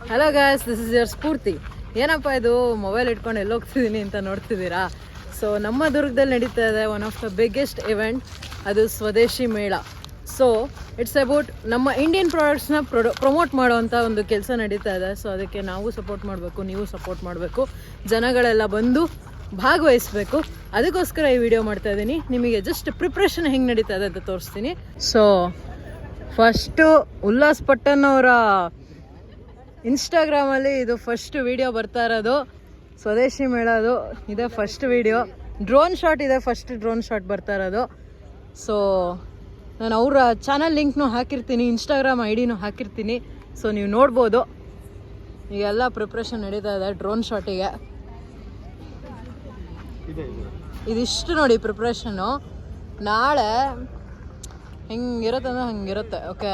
Hello guys, this is your ಸ್ಫೂರ್ತಿ. ಏನಪ್ಪ ಇದು mobile ಇಟ್ಕೊಂಡು ಎಲ್ಲಿ ಹೋಗ್ತಿದ್ದೀನಿ ಅಂತ ನೋಡ್ತಿದ್ದೀರಾ? ಸೊ ನಮ್ಮ ದುರ್ಗದಲ್ಲಿ ನಡೀತಾ ಇದೆ one of the biggest event, ಅದು ಸ್ವದೇಶಿ ಮೇಳ. ಸೊ ಇಟ್ಸ್ ಅಬೌಟ್ ನಮ್ಮ ಇಂಡಿಯನ್ ಪ್ರಾಡಕ್ಟ್ಸ್ನ ಪ್ರಮೋಟ್ ಮಾಡೋವಂಥ ಒಂದು ಕೆಲಸ ನಡೀತಾ ಇದೆ. ಸೊ ಅದಕ್ಕೆ ನಾವು ಸಪೋರ್ಟ್ ಮಾಡಬೇಕು, ನೀವು ಸಪೋರ್ಟ್ ಮಾಡಬೇಕು, ಜನಗಳೆಲ್ಲ ಬಂದು ಭಾಗವಹಿಸಬೇಕು. ಅದಕ್ಕೋಸ್ಕರ ಈ ವಿಡಿಯೋ ಮಾಡ್ತಾ ಇದ್ದೀನಿ. ನಿಮಗೆ ಜಸ್ಟ್ ಪ್ರಿಪ್ರೇಷನ್ ಹೆಂಗೆ ನಡೀತಾ ಇದೆ ಅಂತ ತೋರಿಸ್ತೀನಿ. ಸೊ ಫಸ್ಟು ಉಲ್ಲಾಸ್ ಪಟ್ಟನ್ ಅವರ ಇನ್ಸ್ಟಾಗ್ರಾಮಲ್ಲಿ ಇದು ಫಸ್ಟ್ ವಿಡಿಯೋ ಬರ್ತಾ ಇರೋದು, ಸ್ವದೇಶಿ ಮೇಳದು ಇದೆ ಫಸ್ಟ್ ವಿಡಿಯೋ. ಡ್ರೋನ್ ಶಾಟ್ ಇದೆ, ಫಸ್ಟ್ ಡ್ರೋನ್ ಶಾಟ್ ಬರ್ತಾ ಇರೋದು. ಸೊ ನಾನು ಅವರ ಚಾನಲ್ ಲಿಂಕ್ನೂ ಹಾಕಿರ್ತೀನಿ, ಇನ್ಸ್ಟಾಗ್ರಾಮ್ ಐಡಿನೂ ಹಾಕಿರ್ತೀನಿ. ಸೊ ನೀವು ನೋಡ್ಬೋದು. ಈಗೆಲ್ಲ ಪ್ರಿಪ್ರೇಷನ್ ನಡೀತಾ ಇದೆ ಡ್ರೋನ್ ಶಾಟಿಗೆ. ಇದಿಷ್ಟು ನೋಡಿ ಪ್ರಿಪ್ರೇಷನ್ನು. ನಾಳೆ ಹೆಂಗಿರುತ್ತೆ ಅಂದರೆ ಹಂಗಿರುತ್ತೆ. ಓಕೆ,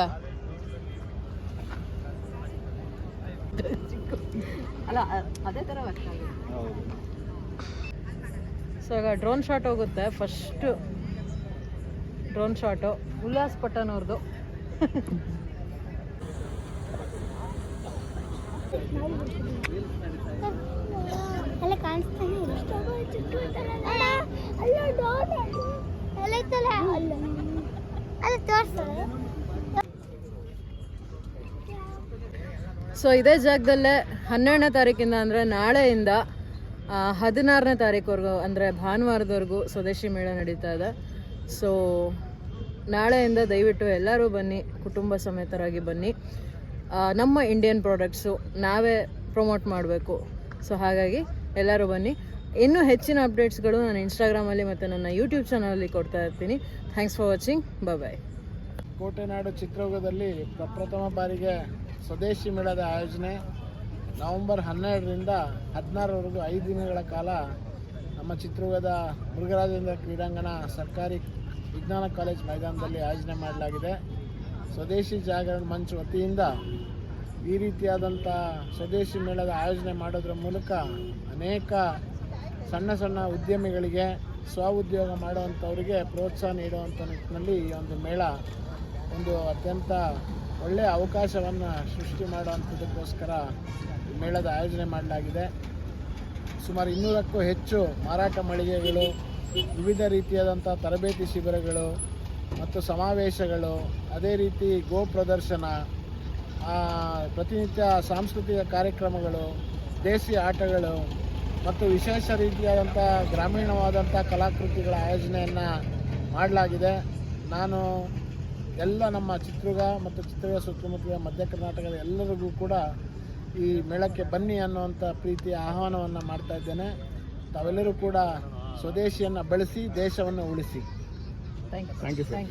ಅಲ್ಲ ಅದೇ ಥರ ವರ್ಕ್ ಆಗಿದೆ. ಸೊ ಈಗ ಡ್ರೋನ್ ಶಾಟ್ ಹೋಗುತ್ತೆ. First drone shot Ullas Patna ಅವ್ರದ್ದು. ಸೊ ಇದೇ ಜಾಗದಲ್ಲೇ 12ನೇ ತಾರೀಕಿಂದ ಅಂದರೆ ನಾಳೆಯಿಂದ 16ನೇ ತಾರೀಕುವರೆಗೂ ಅಂದರೆ ಭಾನುವಾರದವರೆಗೂ ಸ್ವದೇಶಿ ಮೇಳ ನಡೀತಾ ಇದೆ. ಸೊ ನಾಳೆಯಿಂದ ದಯವಿಟ್ಟು ಎಲ್ಲರೂ ಬನ್ನಿ, ಕುಟುಂಬ ಸಮೇತರಾಗಿ ಬನ್ನಿ. ನಮ್ಮ ಇಂಡಿಯನ್ ಪ್ರಾಡಕ್ಟ್ಸು ನಾವೇ ಪ್ರಮೋಟ್ ಮಾಡಬೇಕು. ಸೊ ಹಾಗಾಗಿ ಎಲ್ಲರೂ ಬನ್ನಿ. ಇನ್ನೂ ಹೆಚ್ಚಿನ ಅಪ್ಡೇಟ್ಸ್ಗಳು ನಾನು ಇನ್ಸ್ಟಾಗ್ರಾಮಲ್ಲಿ ಮತ್ತು ನನ್ನ ಯೂಟ್ಯೂಬ್ ಚಾನಲಲ್ಲಿ ಕೊಡ್ತಾ ಇರ್ತೀನಿ. Thanks for watching. ಬಾಯ್. ಕೋಟೆನಾಡು ಚಿತ್ರದುರ್ಗದಲ್ಲಿ ಪ್ರಪ್ರಥಮ ಬಾರಿಗೆ ಸ್ವದೇಶಿ ಮೇಳದ ಆಯೋಜನೆ ನವೆಂಬರ್ 12ರಿಂದ 16ರವರೆಗೂ 5 ದಿನಗಳ ಕಾಲ ನಮ್ಮ ಚಿತ್ರದುರ್ಗದ ಮುರುಘರಾಜೇಂದ್ರ ಕ್ರೀಡಾಂಗಣ ಸರ್ಕಾರಿ ವಿಜ್ಞಾನ ಕಾಲೇಜ್ ಮೈದಾನದಲ್ಲಿ ಆಯೋಜನೆ ಮಾಡಲಾಗಿದೆ. ಸ್ವದೇಶಿ ಜಾಗರಣ ಮಂಚ್ ವತಿಯಿಂದ ಈ ರೀತಿಯಾದಂಥ ಸ್ವದೇಶಿ ಮೇಳದ ಆಯೋಜನೆ ಮಾಡೋದ್ರ ಮೂಲಕ ಅನೇಕ ಸಣ್ಣ ಸಣ್ಣ ಉದ್ಯಮಿಗಳಿಗೆ ಸ್ವಉದ್ಯೋಗ ಮಾಡುವಂಥವರಿಗೆ ಪ್ರೋತ್ಸಾಹ ನೀಡುವಂಥ ನಿಟ್ಟಿನಲ್ಲಿ ಈ ಒಂದು ಮೇಳ ಒಂದು ಅತ್ಯಂತ ಒಳ್ಳೆಯ ಅವಕಾಶವನ್ನು ಸೃಷ್ಟಿ ಮಾಡುವಂಥದ್ದಕ್ಕೋಸ್ಕರ ಈ ಮೇಳದ ಆಯೋಜನೆ ಮಾಡಲಾಗಿದೆ. ಸುಮಾರು 200ಕ್ಕೂ ಹೆಚ್ಚು ಮಾರಾಟ ಮಳಿಗೆಗಳು, ವಿವಿಧ ರೀತಿಯಾದಂಥ ತರಬೇತಿ ಶಿಬಿರಗಳು ಮತ್ತು ಸಮಾವೇಶಗಳು, ಅದೇ ರೀತಿ ಗೋ ಪ್ರದರ್ಶನ, ಪ್ರತಿನಿತ್ಯ ಸಾಂಸ್ಕೃತಿಕ ಕಾರ್ಯಕ್ರಮಗಳು, ದೇಸಿ ಆಟಗಳು ಮತ್ತು ವಿಶೇಷ ರೀತಿಯಾದಂಥ ಗ್ರಾಮೀಣವಾದಂಥ ಕಲಾಕೃತಿಗಳ ಆಯೋಜನೆಯನ್ನು ಮಾಡಲಾಗಿದೆ. ನಾನು ಎಲ್ಲ ನಮ್ಮ ಚಿತ್ರದುರ್ಗ ಮತ್ತು ಚಿತ್ರದುರ್ಗ ಸುತ್ತಮುತ್ತಲ ಮಧ್ಯ ಕರ್ನಾಟಕದ ಎಲ್ಲರಿಗೂ ಕೂಡ ಈ ಮೇಳಕ್ಕೆ ಬನ್ನಿ ಅನ್ನುವಂಥ ಪ್ರೀತಿಯ ಆಹ್ವಾನವನ್ನು ಮಾಡ್ತಾ ಇದ್ದೇನೆ. ತಾವೆಲ್ಲರೂ ಕೂಡ ಸ್ವದೇಶಿಯನ್ನು ಬಳಸಿ ದೇಶವನ್ನು ಉಳಿಸಿ. Thank you sir.